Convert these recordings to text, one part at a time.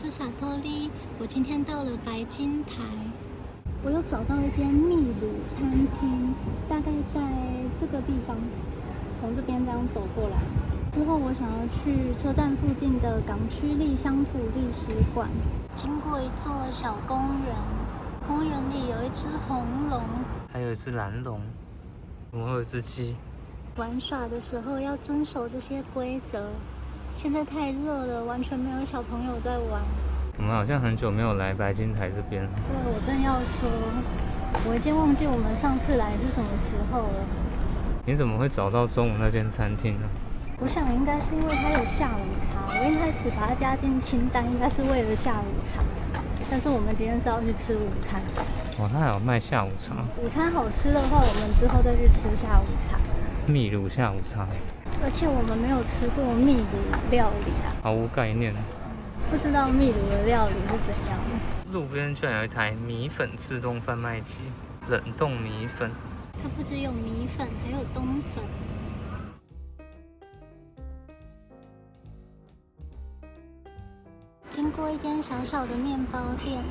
是萨托利，我今天到了白金台，我又找到一间秘鲁餐厅，大概在这个地方，从这边这样走过来。之后我想要去车站附近的港区立乡土历史馆，经过一座小公园，公园里有一只红龙，还有一只蓝龙，怎么会有一只鸡？玩耍的时候要遵守这些规则。现在太热了，完全没有小朋友在玩。我们好像很久没有来白金台这边了。对，我正要说，我已经忘记我们上次来是什么时候了。你怎么会找到中午那间餐厅呢？我想应该是因为它有下午茶，我一开始把它加进清单，应该是为了下午茶。但是我们今天是要去吃午餐。哇，它还有卖下午茶。午餐好吃的话，我们之后再去吃下午茶。秘鲁下午茶，而且我们没有吃过秘鲁料理啊，毫无概念。不知道秘鲁的料理是怎样的。路边居然有一台米粉自动贩卖机，冷冻米粉。它不只有米粉，还有冬粉。经过一间小小的面包店，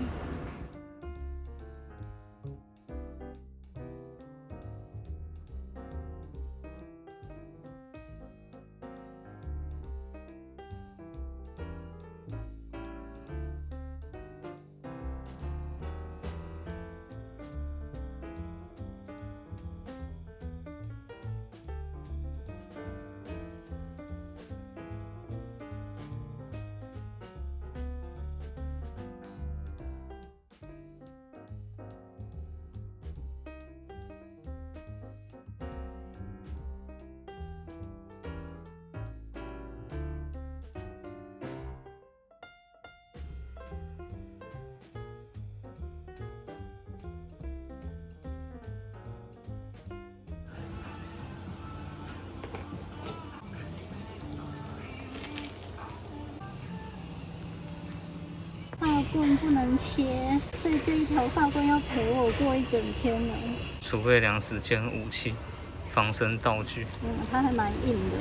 发棍不能切，所以这一条发棍要陪我过一整天呢。储备粮食兼武器，防身道具。它还蛮硬的。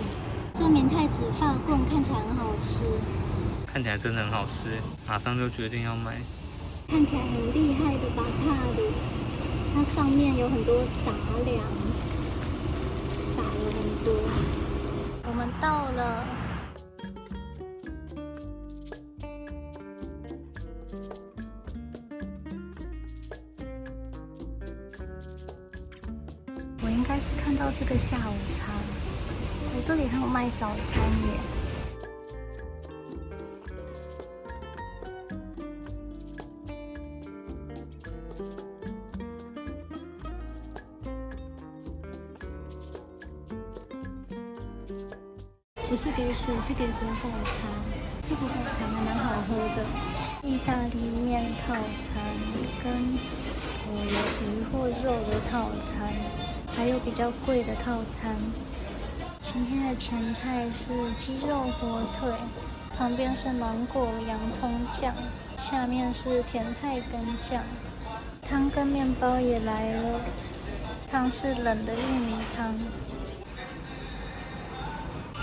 这明太子发棍看起来很好吃，看起来真的很好吃，马上就决定要买。看起来很厉害的巴帕鲁，它上面有很多杂粮，撒了很多。我们到了。我应该是看到这个下午茶，我这里还有卖早餐耶。不是给水，是给果果茶。这果果茶还蛮好喝的。意大利面套餐跟有鱼或肉的套餐。还有比较贵的套餐。今天的前菜是鸡肉火腿，旁边是芒果洋葱酱，下面是甜菜根酱。汤跟面包也来了，汤是冷的玉米汤。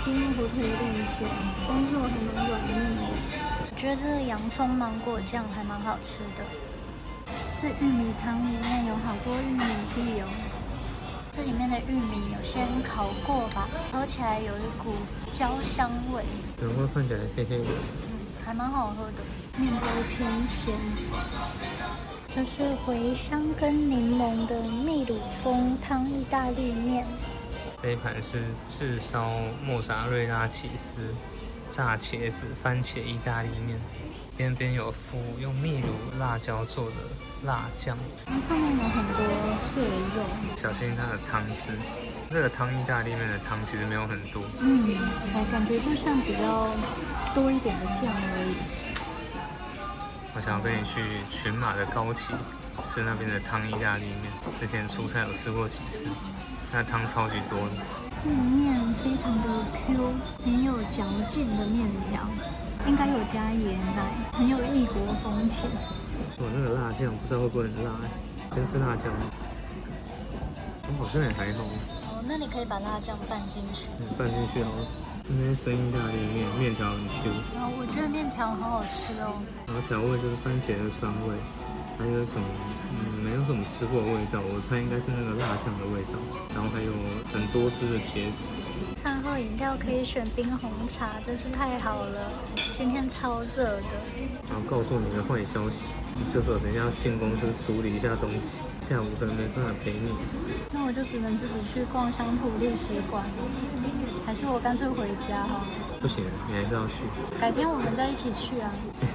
鸡肉火腿有点咸，但肉还蛮软嫩的。我觉得这个洋葱芒果酱还蛮好吃的。这玉米汤里面有好多玉米粒哦。这里面的玉米有先烤过吧，喝起来有一股焦香味。然后看起来黑黑的。还蛮好喝的。面包偏咸。这是茴香跟柠檬的秘鲁风汤意大利面。这一盘是炙烧莫扎瑞拉起司、炸茄子、番茄意大利面，边边有附用秘鲁辣椒做的辣酱，它上面有很多碎肉。小心它的汤汁。这个汤意大利面的汤其实没有很多，我感觉就像比较多一点的酱而已。我想要跟你去群马的高崎吃那边的汤意大利面，之前出差有吃过几次，那汤超级多的。这个面非常的 Q， 很有嚼劲的面条，应该有加椰奶，很有异国风情。哇，那个辣酱不知道会不会很辣先吃辣酱吗？好像也还好。那你可以把辣酱拌进去。拌进去好了。那些生意大利面，面条很 Q，然后我觉得面条好好吃哦。然后调味就是番茄的酸味，还有一种没有什么吃过的味道，我猜应该是那个辣酱的味道。然后还有很多汁的茄子。饭后饮料可以选冰红茶，真是太好了。今天超热的。然后告诉你个坏消息，就是我等一下要进公司处理一下东西，下午可能没办法陪你。那我就只能自己去逛乡土历史馆了，还是我干脆回家哈？不行，你还是要去。改天我们再一起去啊。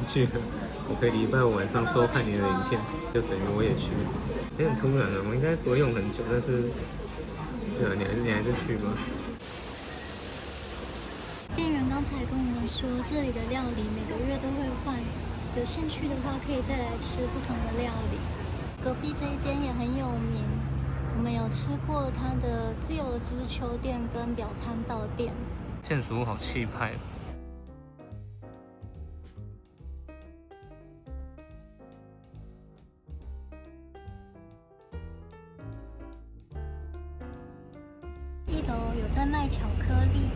去了，我可以礼拜五晚上收看你的影片，就等于我也去了。有点突然了，我应该不会用很久，但是，对啊，你还是去吧。店员刚才跟我们说，这里的料理每个月都会换，有兴趣的话可以再来吃不同的料理。隔壁这一间也很有名，我们有吃过它的自由之丘店跟表参道店。建筑物好气派。一楼有在卖巧克力。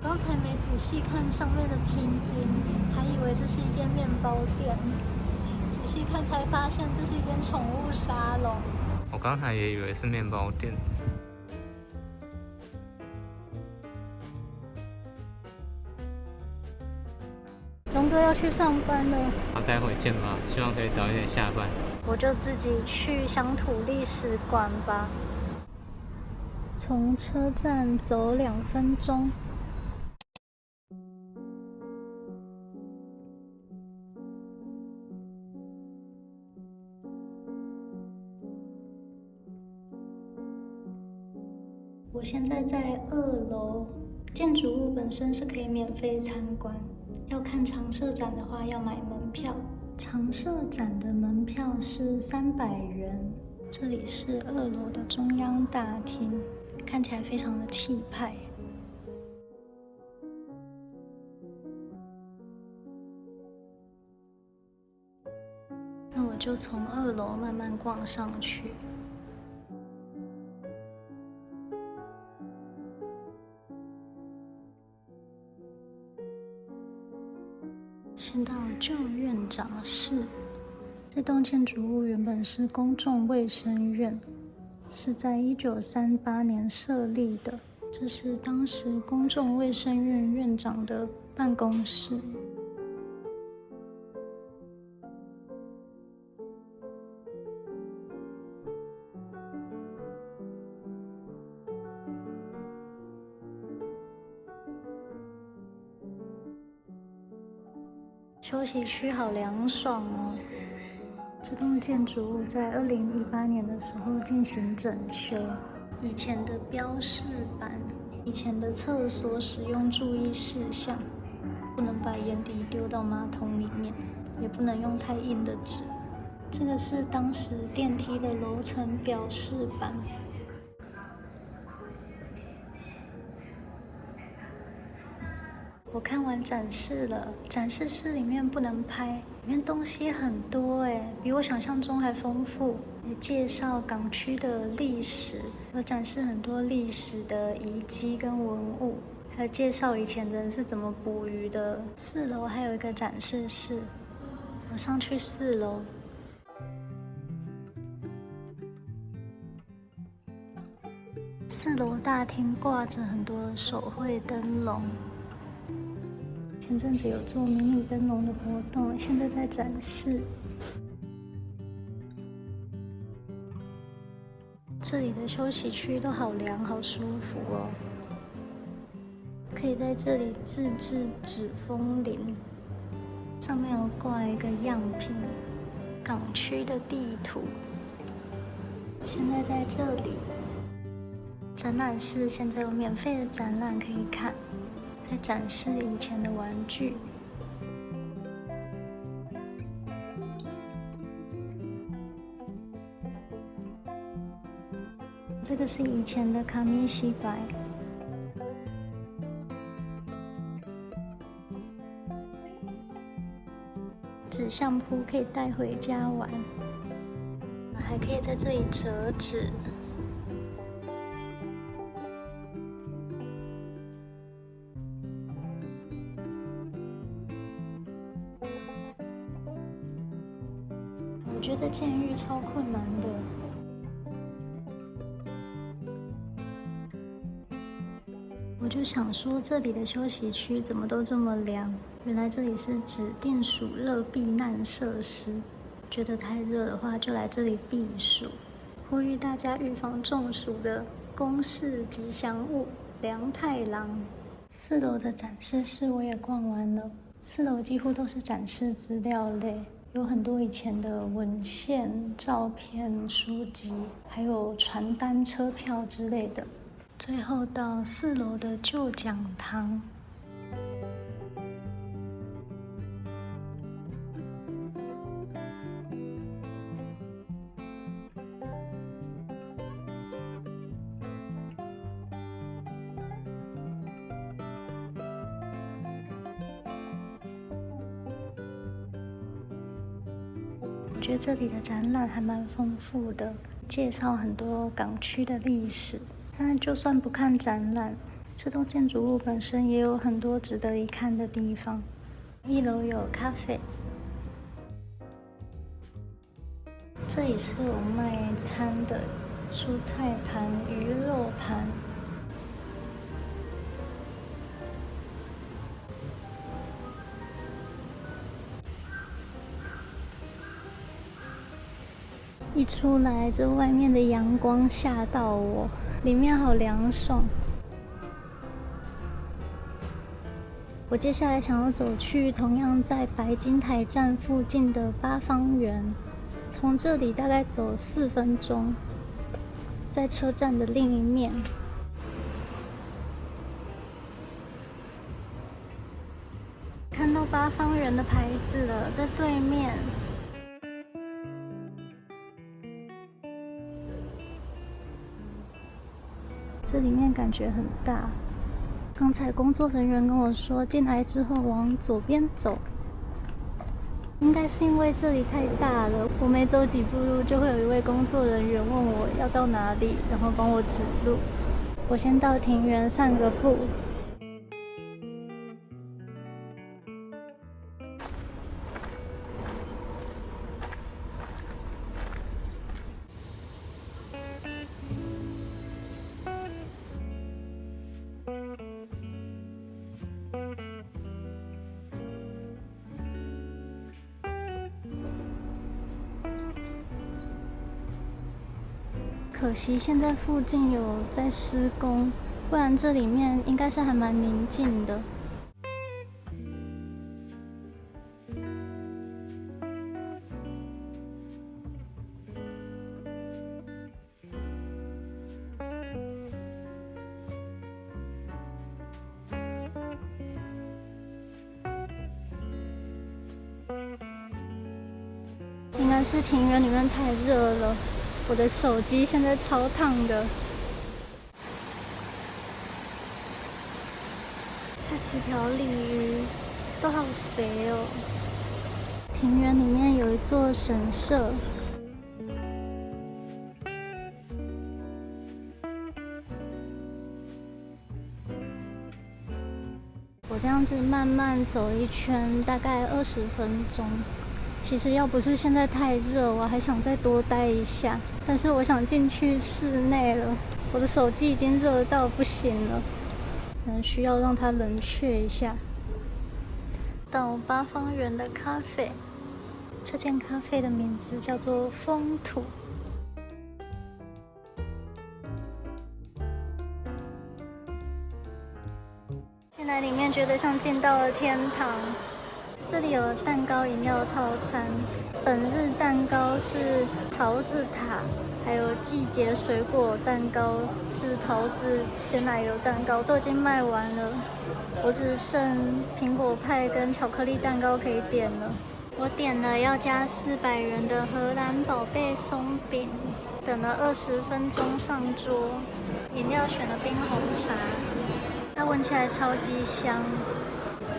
刚才没仔细看上面的拼音，还以为这是一间面包店，仔细看才发现这是一间宠物沙龙。我刚才也以为是面包店。龙哥要去上班了，好，待会见吧，希望可以早一点下班。我就自己去乡土历史馆吧。从车站走2分钟。我现在在2楼，建筑物本身是可以免费参观，要看常设展的话要买门票。常设展的门票是300元。这里是2楼的中央大厅，看起来非常的气派。那我就从2楼慢慢逛上去。先到旧院长室。这栋建筑物原本是公众卫生院，是在1938年设立的。这是当时公众卫生院院长的办公室。休息区好凉爽哦。这栋建筑物在2018年的时候进行整修，以前的标示板、以前的厕所使用注意事项，不能把烟蒂丢到马桶里面，也不能用太硬的纸。这个是当时电梯的楼层表示板。我看完展示了，展示室里面不能拍，里面东西很多比我想象中还丰富。也介绍港区的历史，有展示很多历史的遗迹跟文物，还有介绍以前的人是怎么捕鱼的。4楼还有一个展示室，我上去4楼。4楼大厅挂着很多手绘灯笼。前阵子有做迷你灯笼的活动，现在在展示。这里的休息区都好凉，好舒服哦。可以在这里自制纸风铃，上面有挂一个样品，港区的地图。我现在在这里。展览室现在有免费的展览可以看。在展示以前的玩具。这个是以前的卡米西白。纸相扑可以带回家玩。还可以在这里折纸。我觉得监狱超困难的。我就想说，这里的休息区怎么都这么凉？原来这里是指定暑热避难设施。觉得太热的话，就来这里避暑。呼吁大家预防中暑的公式吉祥物凉太郎。4楼的展示室我也逛完了，4楼几乎都是展示资料类，有很多以前的文献、照片、书籍，还有传单、车票之类的。最后到4楼的旧讲堂。我觉得这里的展览还蛮丰富的，介绍很多港区的历史。但就算不看展览，这栋建筑物本身也有很多值得一看的地方。1楼有咖啡，这里是有卖餐的，蔬菜盘、鱼肉盘。一出来，这外面的阳光吓到我，里面好凉爽。我接下来想要走去同样在白金台站附近的八方园，从这里大概走4分钟，在车站的另一面。看到八方园的牌子了，在对面。这里面感觉很大。刚才工作人员跟我说，进来之后往左边走。应该是因为这里太大了，我没走几步路就会有一位工作人员问我要到哪里，然后帮我指路。我先到庭园散个步。可惜现在附近有在施工，不然这里面应该是还蛮宁静的。应该是庭园里面太热了。我的手机现在超烫的。这几条鲤鱼都好肥哦。庭园里面有一座神社。我这样子慢慢走一圈，大概20分钟。其实要不是现在太热，我还想再多待一下。但是我想进去室内了，我的手机已经热到不行了，可能需要让它冷却一下。到八方园的咖啡，这间咖啡的名字叫做风土。进来里面觉得像进到了天堂。这里有蛋糕、饮料套餐，本日蛋糕是桃子塔，还有季节水果蛋糕是桃子鲜奶油蛋糕，都已经卖完了，我只剩苹果派跟巧克力蛋糕可以点了。我点了要加400元的荷兰宝贝松饼，等了20分钟上桌，饮料选了冰红茶，它闻起来超级香。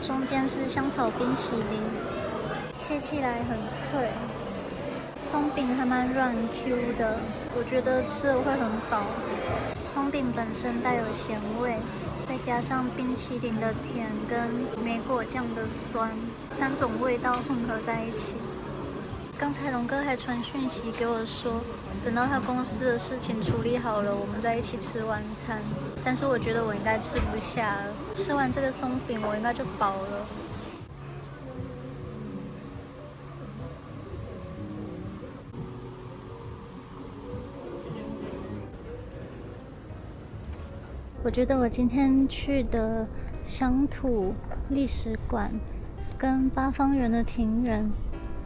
中间是香草冰淇淋，切起来很脆，松饼还蛮软 Q 的，我觉得吃了会很饱。松饼本身带有咸味，再加上冰淇淋的甜跟莓果酱的酸，3种味道混合在一起。刚才龙哥还传讯息给我说，等到他公司的事情处理好了，我们再一起吃晚餐。但是我觉得我应该吃不下了，吃完这个松饼我应该就饱了。我觉得我今天去的乡土历史馆跟八方园的庭园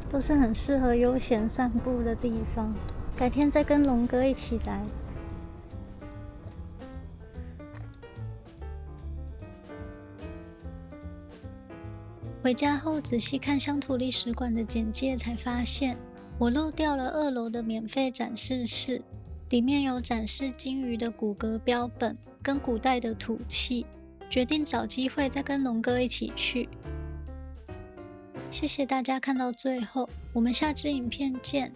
都是很适合悠闲散步的地方，改天再跟龙哥一起来。回家后仔细看乡土历史馆的简介，才发现我漏掉了2楼的免费展示室，里面有展示鲸鱼的骨骼标本跟古代的土器，决定找机会再跟龙哥一起去。谢谢大家看到最后，我们下支影片见。